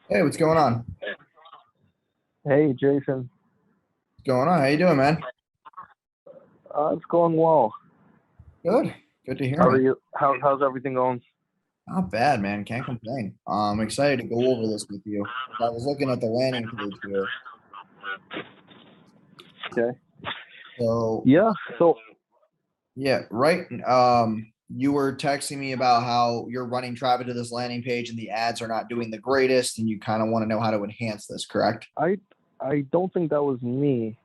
Hey, what's going on? Hey, Jason. What's going on? How you doing, man? It's going well. Good. Good to hear, How man. are you? How's everything going? Not bad, man. Can't complain. I'm excited to go over this with you. I was looking at the landing page here. Okay. So, Yeah. So yeah, right. You were texting me about how you're running traffic to this landing page and the ads are not doing the greatest, and you kind of want to know how to enhance this, correct? I I don't think that was me.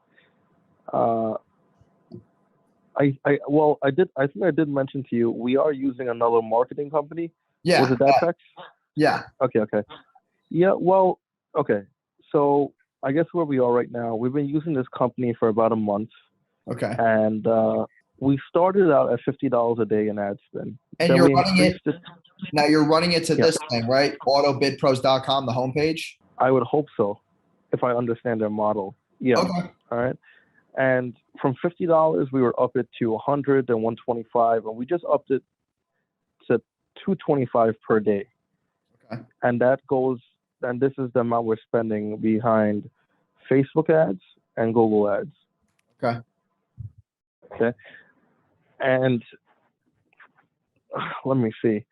Uh, I did. I think I did mention to you we are using another marketing company. Was Yeah, it that text? yeah. Okay. Okay. Yeah. Well. Okay. So I guess where we are right now, we've been using this company for about a month, Okay. and we started out at $50 a day in ad spend. And Then you're we running it increased it. now. You're running it to Yeah. this thing, right? Autobidpros.com, the homepage. I would hope so, if I understand their model. Yeah. Okay. All right. And from $50, we were up it to 100 and 125, and we just upped it to 225 per day. Okay. And that goes, and this is the amount we're spending behind Facebook ads and Google ads. Okay. Okay. And let me see.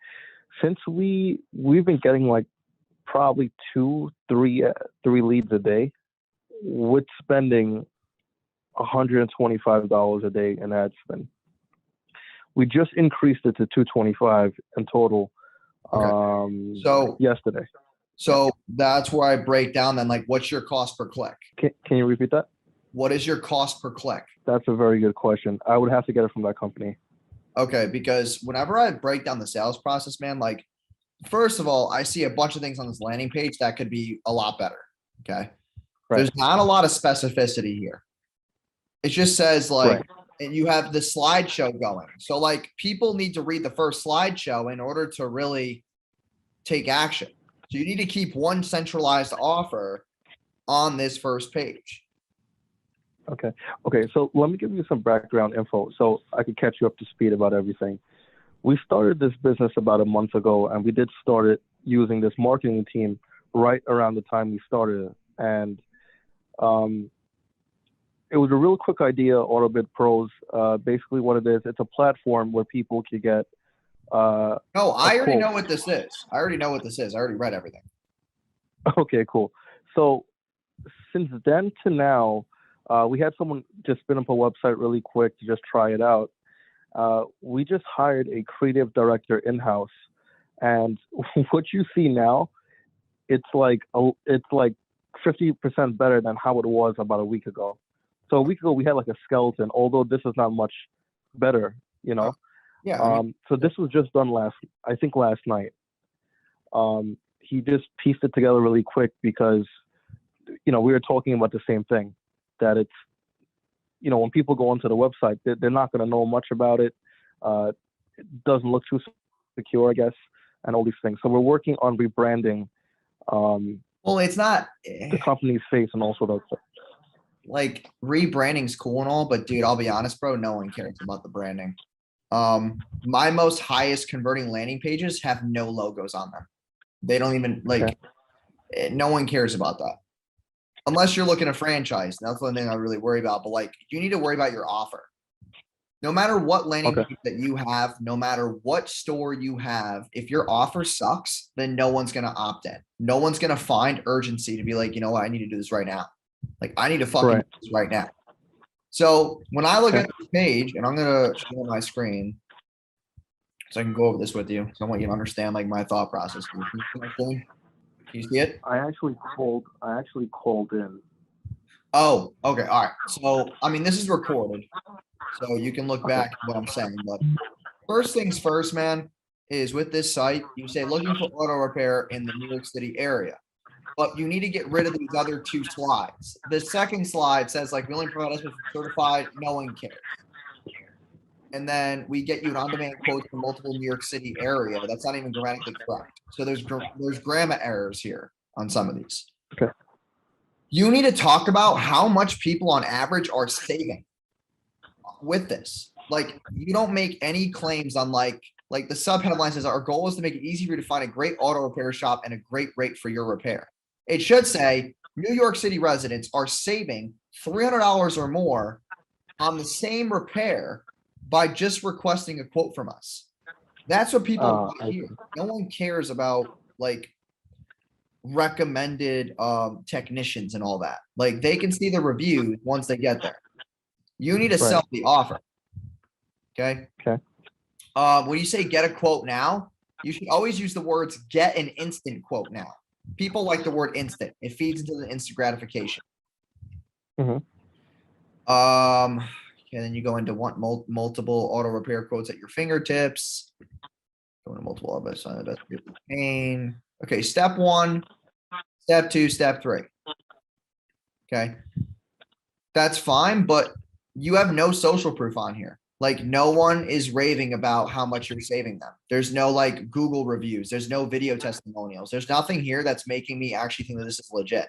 Since we've been getting like probably three leads a day, with spending $125 a day in ad spend. We just increased it to 225 in total Okay. So yesterday. Yeah. So that's where I break down then, like, what's your cost per click? Can you repeat that? What is your cost per click? That's a very good question. I would have to get it from that company. Okay, because whenever I break down the sales process, man, like, first of all, I see a bunch of things on this landing page that could be a lot better. Okay. Right. There's not a lot of specificity here. It just says, like, Right. and you have the slideshow going. So, like, people need to read the first slideshow in order to really take action. So you need to keep one centralized offer on this first page. Okay. Okay. So let me give you some background info so I could catch you up to speed about everything. We started this business about a month ago, and we did start it using this marketing team right around the time we started it. And it was a real quick idea, AutoBid Pros. Basically, what it is, it's a platform where people could get No, a I already quote. know what this is. I already know what this is. I already read everything. Okay, cool. So since then to now, we had someone just spin up a website really quick to just try it out. We just hired a creative director in house, and what you see now, it's like 50% better than how it was about a week ago. So a week ago we had like a skeleton, although this is not much better, you Uh, know. yeah, I mean, So this was just done I think last night. He just pieced it together really quick because we were talking about the same thing, that it's when people go onto the website, they're not going to know much about it. It doesn't look too secure, I guess, and all these things. So we're working on rebranding well, it's not the company's face and all sort of stuff. like rebranding's cool and all, but dude, I'll be honest, bro, no one cares about the branding. My most highest converting landing pages have no logos on them. They don't even Okay. like, no one cares about that. Unless you're looking to franchise. That's the only thing I really worry about. But like, you need to worry about your offer. No matter what landing Okay. page that you have, no matter what store you have, if your offer sucks, then no one's going to opt in. No one's going to find urgency to be like, you know what, I need to do this right now. Like, I need to fucking do Right. this right now. So when I look Okay. at this page, and I'm going to share my screen so I can go over this with you. So I want you to understand like my thought process. Can you see it? I actually called in. Oh, okay. All right. So, I mean, this is recorded, so you can look Okay. back at what I'm saying. But first things first, man, is with this site, you say looking for auto repair in the New York City area. But you need to get rid of these other two slides. The second slide says like we only provide estimates for certified, no one cares. And then we get you an on-demand quote from multiple New York City area. That's not even grammatically correct. So there's grammar errors here on some of these. Okay. You need to talk about how much people on average are saving with this. Like, you don't make any claims on like the sub headline says our goal is to make it easy for you to find a great auto repair shop and a great rate for your repair. It should say New York City residents are saving $300 or more on the same repair by just requesting a quote from us. That's what people want to hear. No one cares about like recommended technicians and all that. Like they can see the reviews once they get there. You need to sell the offer. Okay. Okay. When you say get a quote now, you should always use the words get an instant quote now. People like the word instant. It feeds into the instant gratification. Mhm. And then you go into want multiple auto repair quotes at your fingertips. Go into multiple of us. Pain. Okay, step 1, step 2, step 3. Okay. That's fine, but you have no social proof on here. Like no one is raving about how much you're saving them. There's no like Google reviews. There's no video testimonials. There's nothing here that's making me actually think that this is legit.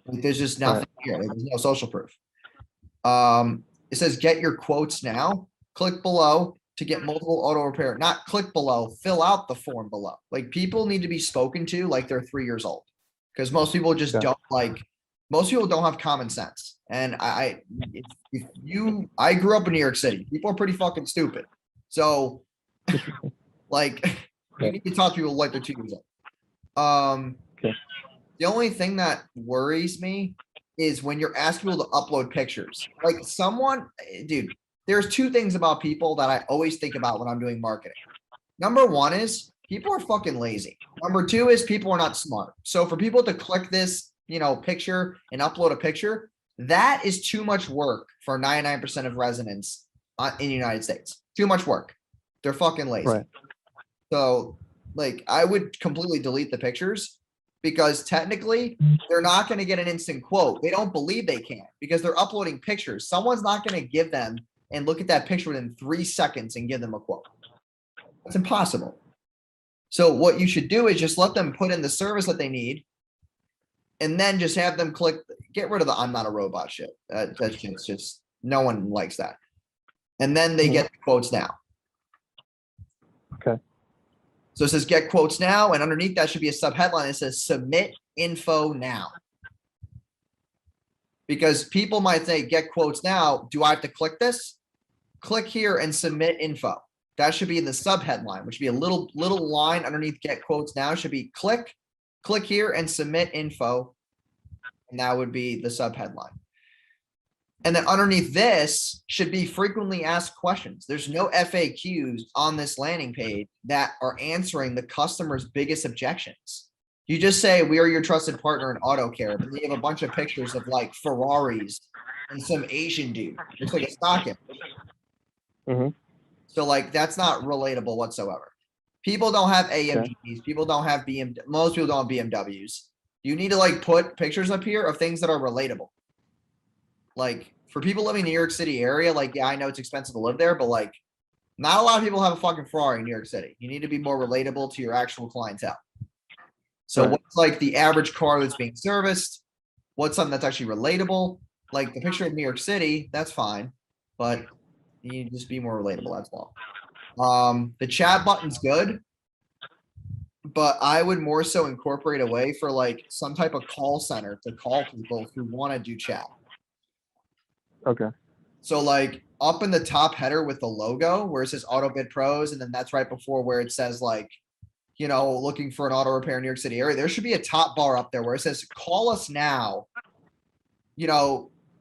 Like, there's just nothing here. There's no social proof. It says get your quotes now. Click below to get multiple auto repair. Not click below, fill out the form below. Like people need to be spoken to like they're 3 years old. Because most people just don't like, most people don't have common sense. And I grew up in New York City. People are pretty fucking stupid. So like you need to talk to people like they're 2 years old. The only thing that worries me is when you're asking people to upload pictures. Like someone, dude, there's 2 things about people that I always think about when I'm doing marketing. Number 1 is people are fucking lazy. Number 2 is people are not smart. So for people to click this, picture and upload a picture, that is too much work for 99% of residents in the United States. Too much work. They're fucking lazy. Right. So like I would completely delete the pictures because technically they're not going to get an instant quote. They don't believe they can because they're uploading pictures. Someone's not going to give them and look at that picture within 3 seconds and give them a quote. That's impossible. So what you should do is just let them put in the service that they need and then just have them click, get rid of the I'm not a robot shit. That's just, no one likes that. And then they get the quotes now. Okay. So it says get quotes now. And underneath that should be a sub headline that says submit info now. Because people might say get quotes now. Do I have to click this? Click here and submit info. That should be in the sub headline, which should be a little line underneath get quotes now should be click here and submit info. And that would be the sub headline. And then underneath this should be frequently asked questions. There's no FAQs on this landing page that are answering the customer's biggest objections. You just say, we are your trusted partner in auto care. But you have a bunch of pictures of like Ferraris and some Asian dude. It's like a stock image. So like, that's not relatable whatsoever. People don't have AMGs. People don't have most people don't have BMWs. You need to like put pictures up here of things that are relatable. Like for people living in the New York City area, like, yeah, I know it's expensive to live there, but like not a lot of people have a fucking Ferrari in New York City. You need to be more relatable to your actual clientele. So what's like the average car that's being serviced? What's something that's actually relatable? Like the picture of New York City, that's fine, but you need to just be more relatable. That's all. The chat button's good, but I would more so incorporate a way for like some type of call center to call people who want to do chat. Okay. So like up in the top header with the logo where it says Auto Bid Pros, and then that's right before where it says like, looking for an auto repair in New York City area, there should be a top bar up there where it says call us now,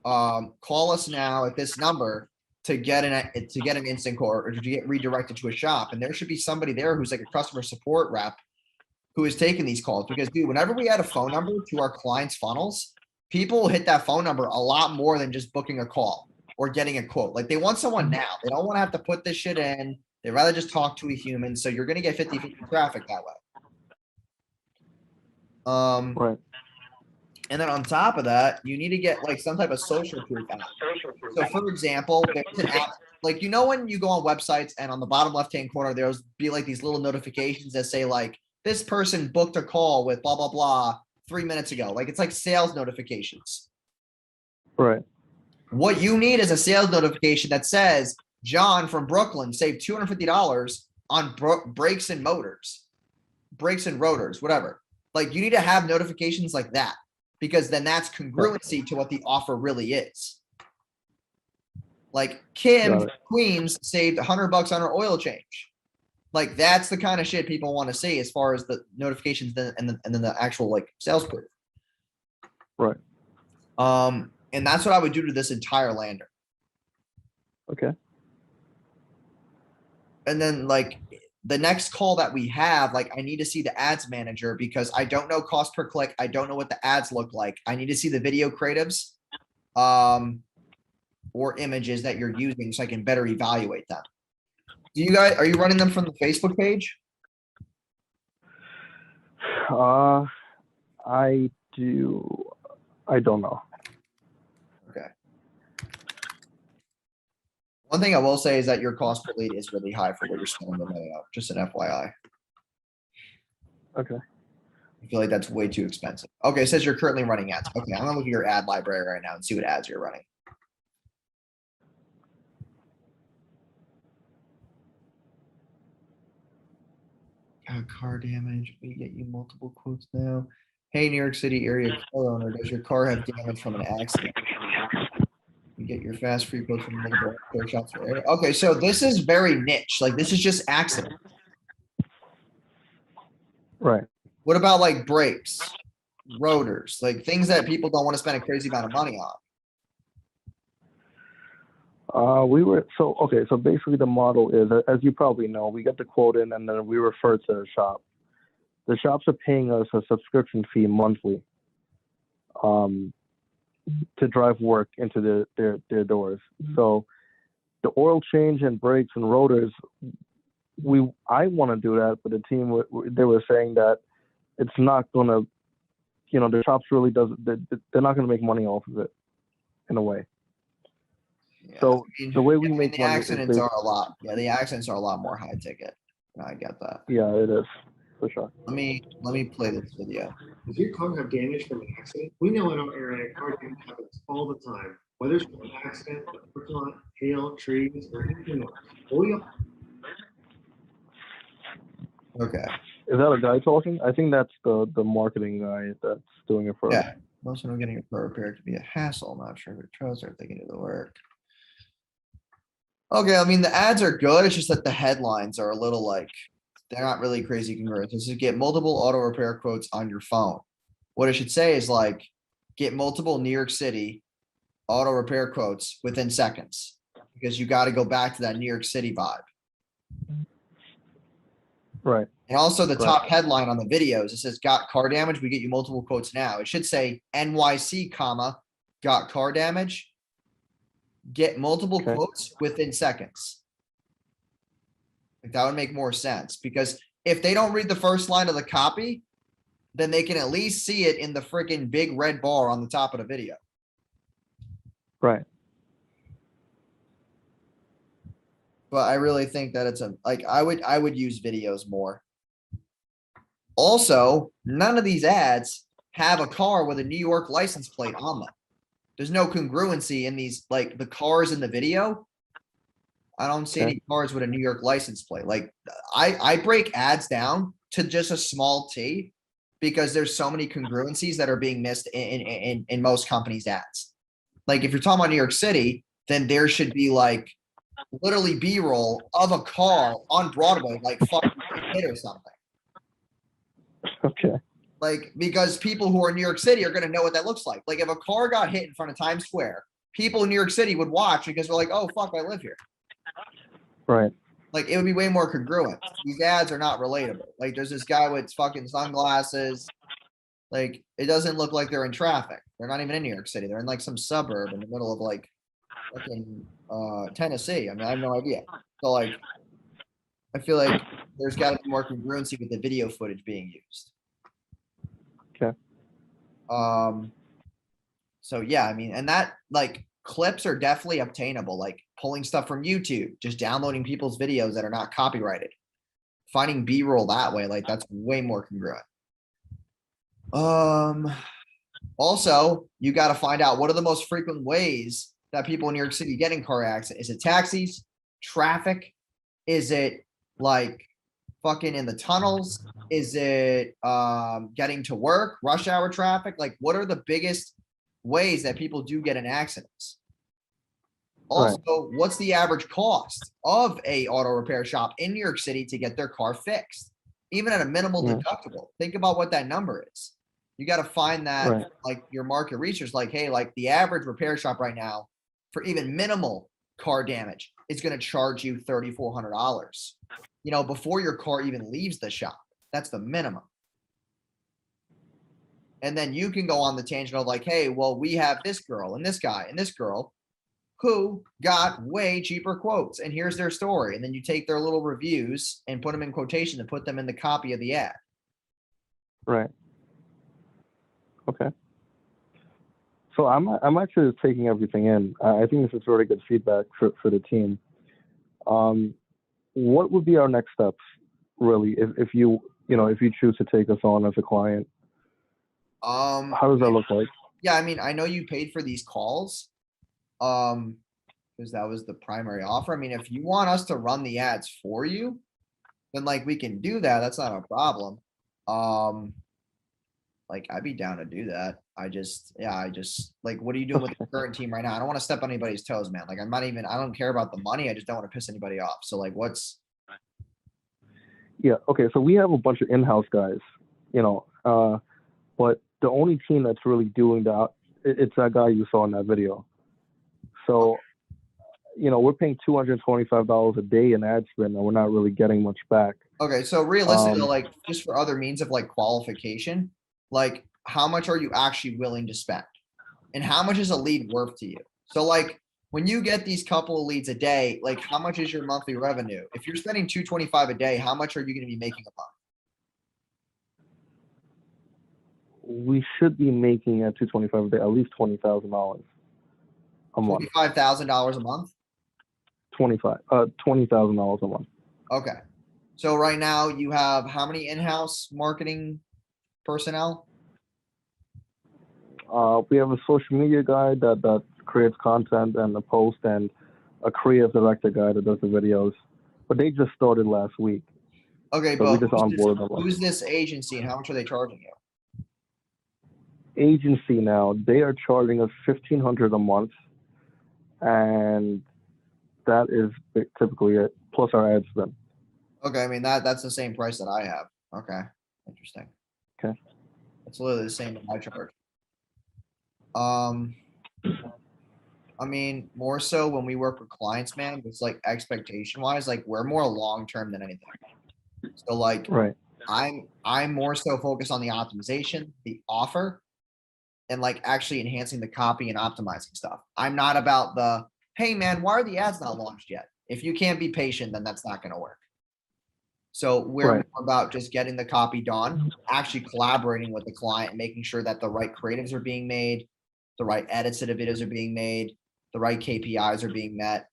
call us now at this number to get an instant quote or to get redirected to a shop. And there should be somebody there who's like a customer support rep who is taking these calls because dude, whenever we add a phone number to our clients' funnels, people will hit that phone number a lot more than just booking a call or getting a quote. Like they want someone now. They don't want to have to put this shit in. They'd rather just talk to a human. So you're going to get 50-50 traffic that way. Right. And then on top of that, you need to get like some type of social proof app. So for example, there's an app, like, when you go on websites and on the bottom left-hand corner, there'll be like these little notifications that say like, this person booked a call with blah, blah, blah 3 minutes ago. Like it's like sales notifications. Right. What you need is a sales notification that says, John from Brooklyn saved $250 on brakes and rotors, whatever. Like you need to have notifications like that because then that's congruency to what the offer really is. Like Kim Got from it. Queens saved $100 on her oil change. Like that's the kind of shit people want to see as far as the notifications and then the actual like sales proof. Right. And that's what I would do to this entire lander. Okay. And then like the next call that we have, like I need to see the ads manager because I don't know cost per click. I don't know what the ads look like. I need to see the video creatives or images that you're using so I can better evaluate them. Do you guys, are you running them from the Facebook page? I do. I don't know. Okay. One thing I will say is that your cost per lead is really high for what you're spending the money on, just an FYI. Okay. I feel like that's way too expensive. Okay, it says you're currently running ads. Okay, I'm gonna look at your ad library right now and see what ads you're running. Car damage. We get you multiple quotes now. Hey, New York City area car owner, does your car have damage from an accident? You get your fast free quotes from multiple repair shops. Okay, so this is very niche. Like this is just accident. Right. What about like brakes, rotors, like things that people don't want to spend a crazy amount of money on? So basically the model is, as you probably know, we get the quote in and then we refer to the shop. The shops are paying us a subscription fee monthly to drive work into their doors. So the oil change and brakes and rotors, I want to do that, but the team, they were saying that it's not going to, the shops really they're not going to make money off of it in a way. Yeah, So I mean, the way we yeah, I mean, make the money is accidents are a lot. Yeah, the accidents are a lot more high ticket. I get that. yeah, it is for sure. Let me play this video. If your car have damage from an accident, we know in our area car damage happens all the time. Whether it's from an accident, a parking lot, hail, trees, or anything else. Okay. Is that a guy talking? I think that's the marketing guy that's doing it for us. Yeah. Most of them getting a car repaired could be a hassle. I'm not sure if it trousers if they can do the work. Okay, I mean the ads are good. It's just that the headlines are a little like they're not really crazy congruent. This is get multiple auto repair quotes on your phone. What it should say is like get multiple New York City auto repair quotes within seconds because you got to go back to that New York City vibe. Right. And also the top headline on the videos, it says got car damage. We get you multiple quotes now. It should say NYC, comma, got car damage. Get multiple quotes within seconds. Like that would make more sense because if they don't read the first line of the copy, then they can at least see it in the freaking big red bar on the top of the video. Right. But I really think that it's I would use videos more. Also, none of these ads have a car with a New York license plate on them. There's no congruency in these, like the cars in the video. I don't see any cars with a New York license plate. Like I break ads down to just a small T because there's so many congruencies that are being missed in most companies' ads. Like if you're talking about New York City, then there should be like literally B-roll of a car on Broadway, like fucking hit or something. Okay. Like, because people who are in New York City are going to know what that looks like. Like if a car got hit in front of Times Square, people in New York City would watch because they're like, oh, fuck, I live here. Right. Like it would be way more congruent. These ads are not relatable. Like there's this guy with fucking sunglasses. Like it doesn't look like they're in traffic. They're not even in New York City. They're in like some suburb in the middle of like fucking Tennessee. I mean, I have no idea. So like, I feel like there's got to be more congruency with the video footage being used. Okay. So yeah, I mean, and that like clips are definitely obtainable, like pulling stuff from YouTube, just downloading people's videos that are not copyrighted, finding B-roll that way, like that's way more congruent. Also, you got to find out what are the most frequent ways that people in New York City get in car accidents. Is it taxis, traffic? Is it like fucking in the tunnels? Is it getting to work, rush hour traffic? Like, what are the biggest ways that people do get in accidents? Right. Also, what's the average cost of a auto repair shop in New York City to get their car fixed? Even at a minimal Yeah. deductible, think about what that number is. You got to find that, Right. like your market research, like, hey, like the average repair shop right now for even minimal car damage is going to charge you $3,400, before your car even leaves the shop. That's the minimum. And then you can go on the tangent of like, hey, well, we have this girl and this guy and this girl who got way cheaper quotes, and here's their story. And then you take their little reviews and put them in quotation and put them in the copy of the ad. Right. Okay. So I'm actually taking everything in. I think this is really good feedback for the team. What would be our next steps, really, if you choose to take us on as a client? How does that look like? Yeah, I mean, I know you paid for these calls, because that was the primary offer. I mean, if you want us to run the ads for you, then like we can do that. That's not a problem. Like I'd be down to do that. I just like, what are you doing with the current team right now? I don't want to step on anybody's toes, man. Like I don't care about the money. I just don't want to piss anybody off. So like, Yeah. Okay. So we have a bunch of in-house guys, but the only team that's really doing that, it's that guy you saw in that video. So, we're paying $225 a day in ad spend, and we're not really getting much back. okay. So realistically, like just for other means of like qualification, like how much are you actually willing to spend? And how much is a lead worth to you? So like when you get these couple of leads a day, like how much is your monthly revenue? If you're spending 225 a day, how much are you going to be making a month? We should be making at $225 a day at least $20,000 a month. $25,000 a month? $20,000 a month. Okay. So right now you have how many in-house marketing personnel? We have a social media guy that creates content and a post, and a creative director guy that does the videos. But they just started last week. Okay, So we but just onboarded them. who's this agency and how much are they charging you? Agency now, they are charging us $1,500 a month, and that is typically it, plus our ad spend. Okay, I mean that's the same price that I have. Okay, interesting. Okay. It's literally the same that I charge. I mean, more so when we work with clients, man, it's like expectation wise, like we're more long term than anything. So like Right. I'm more so focused on the optimization, the offer, and like actually enhancing the copy and optimizing stuff. I'm not about the, hey man, why are the ads not launched yet? If you can't be patient, then that's not going to work. So we're Right. more about just getting the copy done, actually collaborating with the client, making sure that the right creatives are being made, the right edits to the videos are being made, the right KPIs are being met.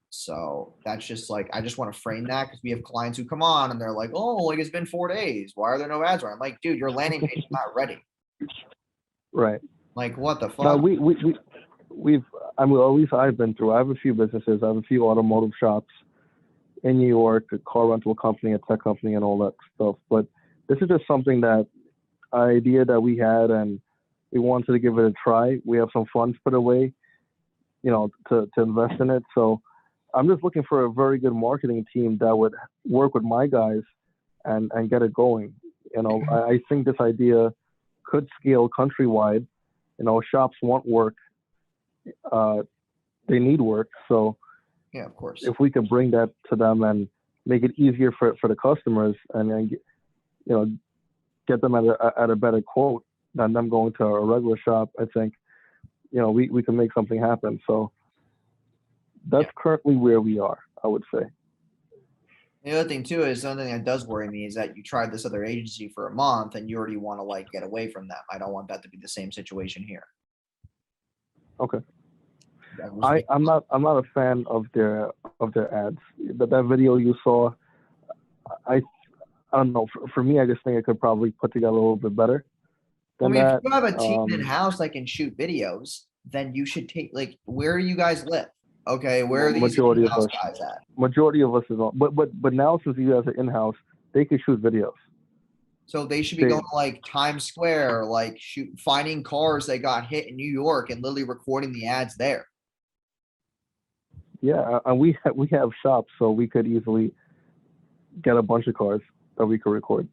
So that's just like, I just want to frame that because we have clients who come on and they're like, oh, like it's been 4 days. Why are there no ads? I'm like, dude, your landing page is not ready. Right. Like what the fuck? Now we've, I mean, at least I've been through. I have a few businesses. I have a few automotive shops in New York, a car rental company, a tech company, and all that stuff. But this is just something that idea that we had, and we wanted to give it a try. We have some funds put away, to invest in it. So I'm just looking for a very good marketing team that would work with my guys and get it going. I think this idea could scale countrywide. Shops want work. They need work. So Yeah, of course. if we could bring that to them and make it easier for the customers, and then, get them at a better quote than them going to a regular shop, I think, we can make something happen. So that's currently where we are, I would say. The other thing too is something that does worry me is that you tried this other agency for a month and you already want to like get away from them. I don't want that to be the same situation here. Okay. I'm not a fan of their ads. That video you saw, I don't know. For me, I just think I could probably put together a little bit better. I mean, if you have a team in house that can shoot videos, then you should take like, where do you guys live? Okay, where are these Majority of in-house us. guys at? Majority of us is on, but now since you guys are in-house, they can shoot videos. So they should be They- going to like Times Square, like finding cars that got hit in New York and literally recording the ads there. Yeah, and we have shops, so we could easily get a bunch of cars that we could record.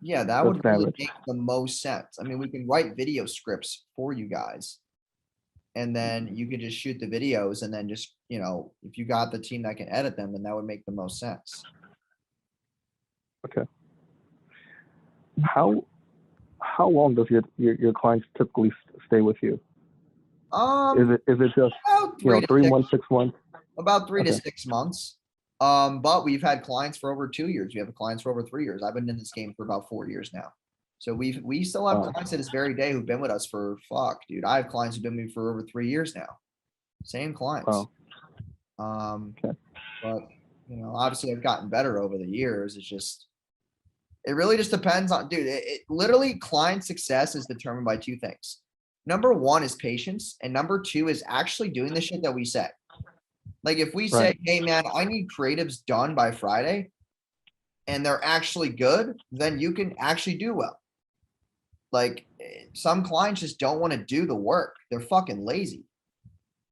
Yeah, that That's would really damage. make the most sense. I mean, we can write video scripts for you guys. And then you could just shoot the videos and then just, if you got the team that can edit them, then that would make the most sense. Okay. How long does your clients typically stay with you? Is it just About 3 to 3 6 months, 6 months? About 3 to Okay. 6 months. But we've had clients for over 2 years. We have clients for over 3 years. I've been in this game for about 4 years now. So we still have Wow. clients to this very day who've been with us for dude. I have clients who've been with me for over 3 years now. Same clients. Wow. Okay. But obviously I've gotten better over the years. It really just depends on, dude, it literally client success is determined by 2 things. Number 1 is patience, and number 2 is actually doing the shit that we say. Like if we say, Right. hey man, I need creatives done by Friday, and they're actually good, then you can actually do well. Like some clients just don't want to do the work. They're fucking lazy.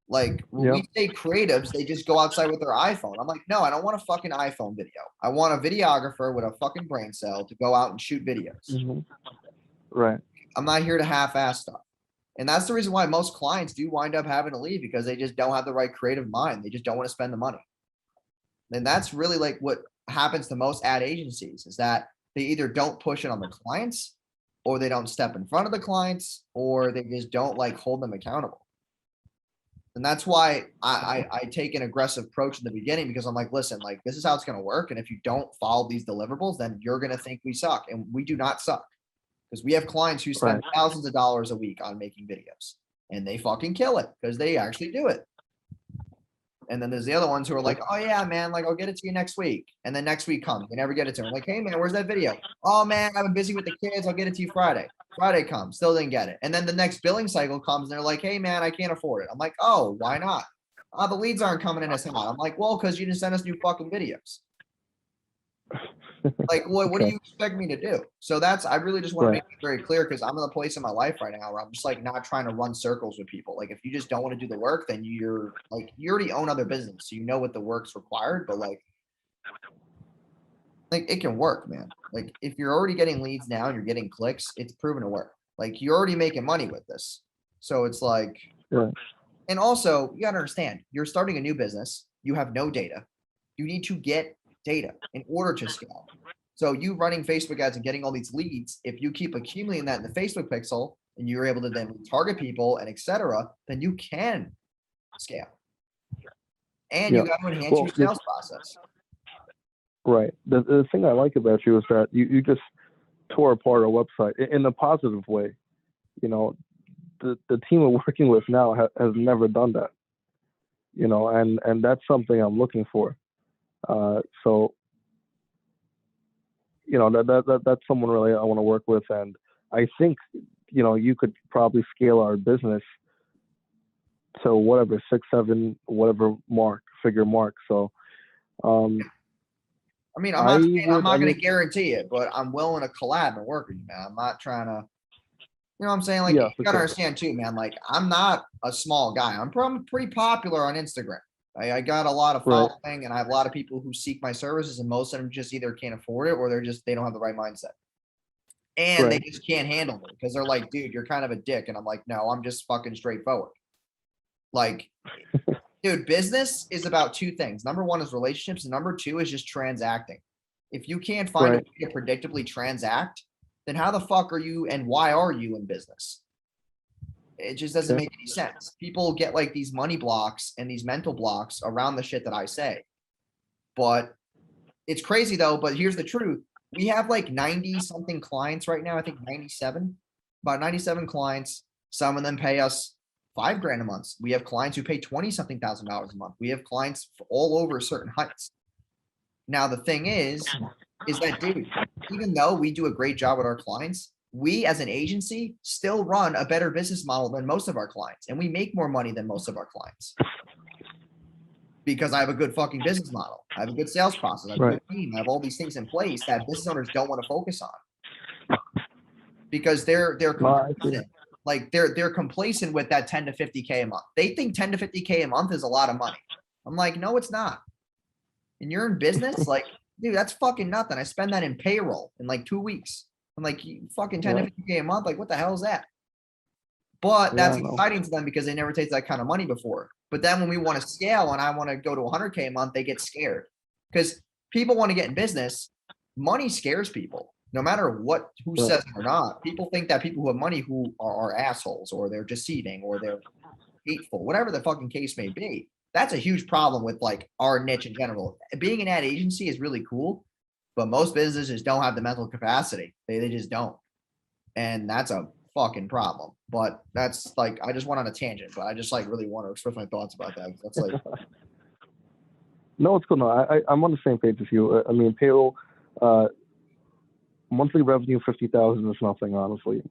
Like when Yeah. we say creatives, they just go outside with their iPhone. I'm like, no, I don't want a fucking iPhone video. I want a videographer with a fucking brain cell to go out and shoot videos. Mhm. Right. I'm not here to half-ass stuff. And that's the reason why most clients do wind up having to leave, because they just don't have the right creative mind. They just don't want to spend the money. And that's really like what happens to most ad agencies, is that they either don't push it on the clients, or they don't step in front of the clients, or they just don't like hold them accountable. And that's why I take an aggressive approach in the beginning, because I'm like, listen, like this is how it's going to work. And if you don't follow these deliverables, then you're going to think we suck. And we do not suck, because we have clients who spend Right. thousands of dollars a week on making videos, and they fucking kill it because they actually do it. And then there's the other ones who are like, oh yeah, man, like I'll get it to you next week. And then next week comes, they never get it to them. Like, hey man, where's that video? Oh man, I've been busy with the kids. I'll get it to you Friday. Friday comes, still didn't get it. And then the next billing cycle comes and they're like, hey man, I can't afford it. I'm like, oh, why not? The leads aren't coming in as hot. I'm like, well, because you didn't send us new fucking videos. Like, what do Okay. you expect me to do? So I really just want to Right. make it very clear, because I'm in a place in my life right now where I'm just like not trying to run circles with people. Like, if you just don't want to do the work, then you're like, you already own other business. So you know what the work's required, but like it can work, man. Like if you're already getting leads now and you're getting clicks, it's proven to work. Like you're already making money with this. So it's like, Right. and also you gotta understand, you're starting a new business. You have no data. You need to get data in order to scale. So you running Facebook ads and getting all these leads, if you keep accumulating that in the Facebook pixel and you're able to then target people and etc., then you can scale. And you Yeah. got to enhance Well, your sales process. Right. The thing I like about you is that you just tore apart our website in a positive way. The team we're working with now has never done that. And that's something I'm looking for. So that's someone really I want to work with, and I think you could probably scale our business to whatever 6, 7, whatever figure mark. So I mean, I'm not going mean, to guarantee it, but I'm willing to collab and work with you, man. I'm not trying to, you know what I'm saying? Like, yeah, you for gotta sure. understand too, man. Like, I'm not a small guy. I'm pretty popular on Instagram. I got a lot of Right. following, and I have a lot of people who seek my services, and most of them just either can't afford it, or they don't have the right mindset. And they Right. just can't handle it because they're like, dude, you're kind of a dick. And I'm like, no, I'm just fucking straightforward. Like, dude, business is about 2 things. Number 1 is relationships, and number 2 is just transacting. If you can't find a Right. way to predictably transact, then how the fuck are you and why are you in business? It just doesn't Okay. make any sense. People get like these money blocks and these mental blocks around the shit that I say. But it's crazy though, but here's the truth. We have like 90 something clients right now. I think 97, about 97 clients. Some of them pay us $5,000 a month. We have clients who pay 20 something thousand dollars a month. We have clients all over certain heights. Now, the thing is that, dude, even though we do a great job with our clients, we as an agency still run a better business model than most of our clients, and we make more money than most of our clients. because I have a good fucking business model. I have a good sales process. I have a good team. I have all these things in place that business owners don't want to focus on because they're complacent. Like they're complacent with that 10 to 50K a month. They think 10 to 50K a month is a lot of money. I'm like, no, it's not. And you're in business, like, dude, that's fucking nothing. I spend that in payroll in like 2 weeks. I'm like, you fucking 10 to 50K a month. Like, what the hell is that? But that's exciting to them because they never tasted that kind of money before. But then when we want to scale and I want to go to 100K a month, they get scared because people want to get in business. Money scares people, no matter who says it or not. People think that people who have money who are assholes or they're deceiving or they're hateful, whatever the fucking case may be. That's a huge problem with like our niche in general. Being an ad agency is really cool, but most businesses don't have the mental capacity. They just don't. And that's a fucking problem. But that's like, I just went on a tangent, but I just like really want to express my thoughts about that. That's like, no, it's cool. No, I'm on the same page as you. I mean, payroll, monthly revenue 50,000 is nothing, honestly.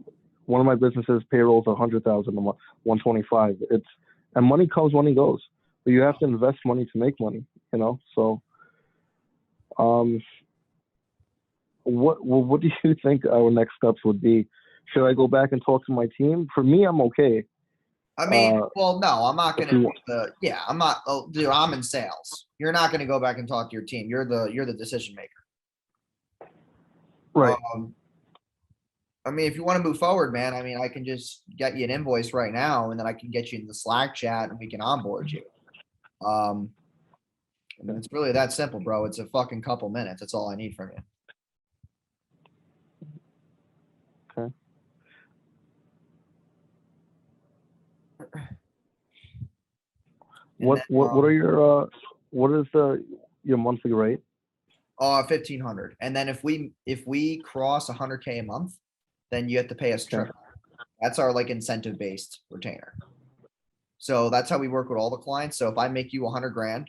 One of my businesses payroll is 100,000 a month, 125. And money comes, money goes. But you have to invest money to make money, you know. So, what do you think our next steps would be? Should I go back and talk to my team? For me, I'm okay. I mean, well, no, I'm not going to. Yeah, I'm not. Oh, dude, I'm in sales. You're not going to go back and talk to your team. You're the decision maker. Right. I mean, if you want to move forward, man, I mean, I can just get you an invoice right now, and then I can get you in the Slack chat, and we can onboard you. And it's really that simple, bro. It's a fucking couple minutes. That's all I need from you. Okay. What are your what is your monthly rate? 1,500. And then if we cross 100K a month, then you have to pay us triple. That's our like incentive based retainer. So that's how we work with all the clients. So if I make you 100 grand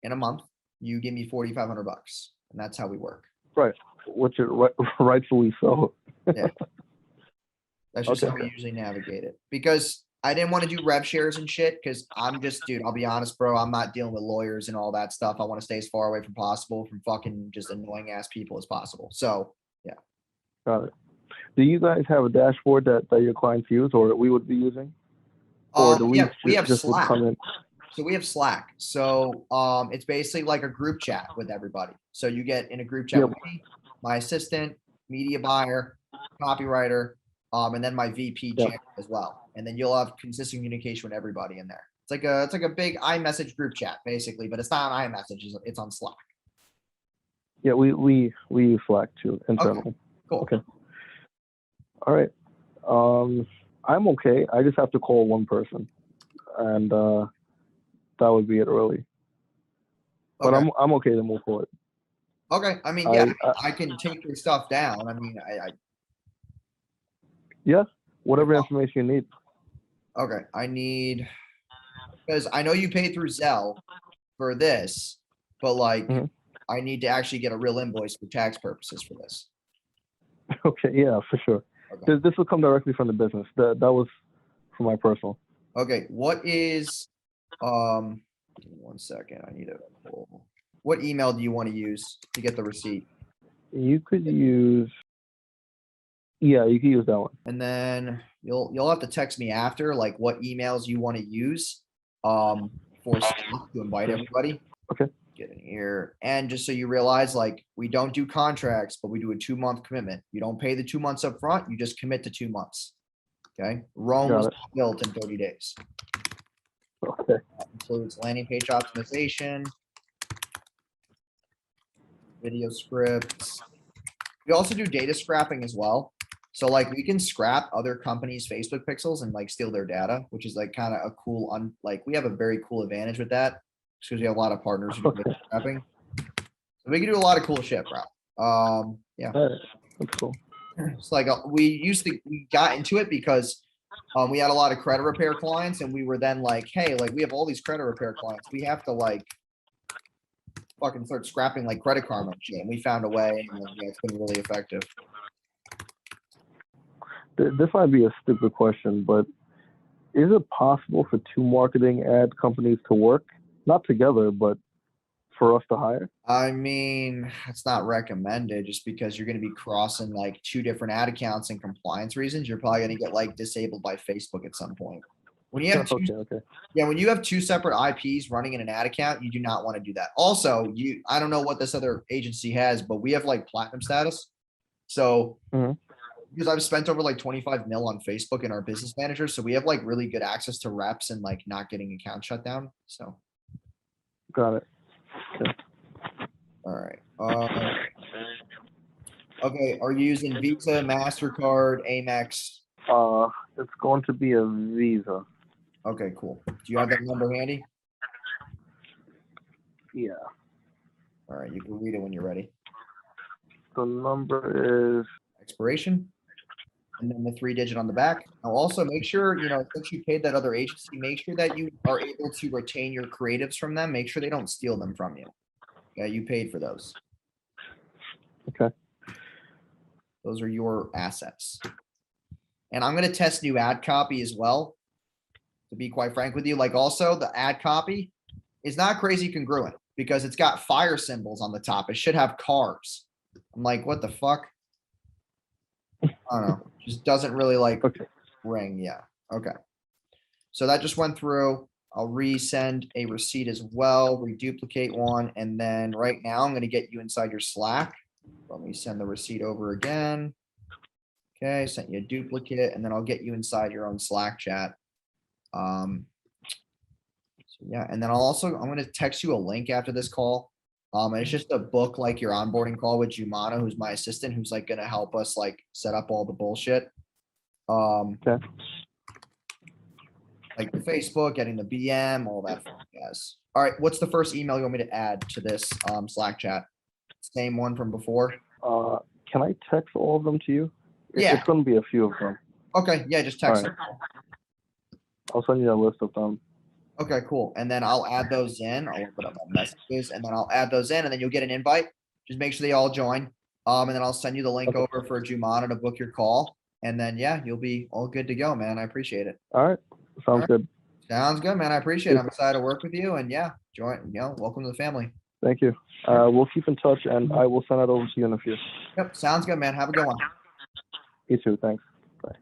in a month, you give me 4,500 bucks, and that's how we work. Right. Which is rightfully so. Yeah. That's just how we usually navigate it, because I didn't want to do rev shares and shit. Cause I'm just, dude, I'll be honest, bro. I'm not dealing with lawyers and all that stuff. I want to stay as far away from possible from fucking just annoying ass people as possible. So yeah. Got it. Do you guys have a dashboard that your clients use or we would be using? Or do we have just Slack. Come in? So we have Slack. So it's basically like a group chat with everybody. So you get in a group chat with me, my assistant, media buyer, copywriter, and then my VP channel as well. And then you'll have consistent communication with everybody in there. It's like a big iMessage group chat basically, but it's not on iMessage. It's on Slack. Yeah, we use Slack too internally. Okay, cool. Okay. All right. I'm okay. I just have to call one person, and that would be it, really. But I'm okay to move forward. Okay. I mean, yeah, I can take your stuff down. I mean, yeah, whatever information you need. Okay, I need, because I know you paid through Zelle for this, but like, I need to actually get a real invoice for tax purposes for this. Okay, yeah, for sure. Okay. This will come directly from the business. That was for my personal. Okay, what is, give me 1 second. I need a pull. What email do you want to use to get the receipt? You could use, yeah, you could use that one. And then you'll have to text me after, like what emails you want to use, for Slack to invite everybody. Okay. Get in here. And just so you realize, like, we don't do contracts, but we do a 2-month commitment. You don't pay the 2 months up front. You just commit to 2 months. Okay. Rome was built in 30 days. Okay. That includes landing page optimization, video scripts. We also do data scrapping as well. So like we can scrap other companies' Facebook pixels and like steal their data, which is like kind of a cool, like we have a very cool advantage with that because we have a lot of partners who do data scrapping. So we can do a lot of cool shit, bro. Yeah. That's cool. It's like we got into it because we had a lot of credit repair clients, and we were then like, hey, like we have all these credit repair clients. We have to like fucking start scrapping like Credit Karma and shit. And we found a way, and yeah, it's been really effective. This might be a stupid question, but is it possible for 2 marketing ad companies to work Not together, but for us to hire. I mean, it's not recommended just because you're gonna be crossing like two different ad accounts and compliance reasons. You're probably gonna get like disabled by Facebook at some point. When you have two, Okay. yeah, when you have two separate IPs running in an ad account, you do not want to do that. Also, I don't know what this other agency has, but we have like platinum status. So Mhm. because I've spent over like 25 mil on Facebook and our business manager, so we have like really good access to reps and like not getting accounts shut down. So, Got it. all right. Okay, are you using Visa, MasterCard, Amex? It's going to be a Visa. Okay, cool. Do you have that number handy? Yeah. All right, you can read it when you're ready. The number is Expiration, and then the 3-digit on the back. Now also make sure, since you paid that other agency, make sure that you are able to retain your creatives from them. Make sure they don't steal them from you. Yeah, you paid for those. okay. Those are your assets. And I'm gonna test new ad copy as well. To be quite frank with you, like also the ad copy is not crazy congruent because it's got fire symbols on the top. It should have cars. I'm like, what the fuck? I don't know. Just doesn't really like Okay. ring. Yeah. Okay. So that just went through. I'll resend a receipt as well, reduplicate one, and then right now I'm gonna get you inside your Slack. Let me send the receipt over again. Okay, sent you a duplicate, and then I'll get you inside your own Slack chat. So yeah, and then I'm gonna text you a link after this call. And it's just a book like your onboarding call with Jumana, who's my assistant, who's like gonna help us like set up all the bullshit. Okay. Like the Facebook, getting the BM, all that fun jazz. All right, what's the first email you want me to add to this Slack chat? Same one from before? Can I text all of them to you? Yeah. It's going to be a few of them. Okay, yeah, just text All them. I'll send you a list of them. Okay, cool. And then I'll add those in. I'll open up my messages and then I'll add those in and then you'll get an invite. Just make sure they all join. And then I'll send you the link Okay. over for Jumana to book your call. And then, yeah, you'll be all good to go, man. I appreciate it. All right. Sounds All right. good. Sounds good, man. I appreciate it. I'm excited to work with you and yeah, welcome to the family. Thank you. We'll keep in touch and I will send it over to you in a few. Yep, sounds good, man. Have a good one. You too. Thanks. Bye.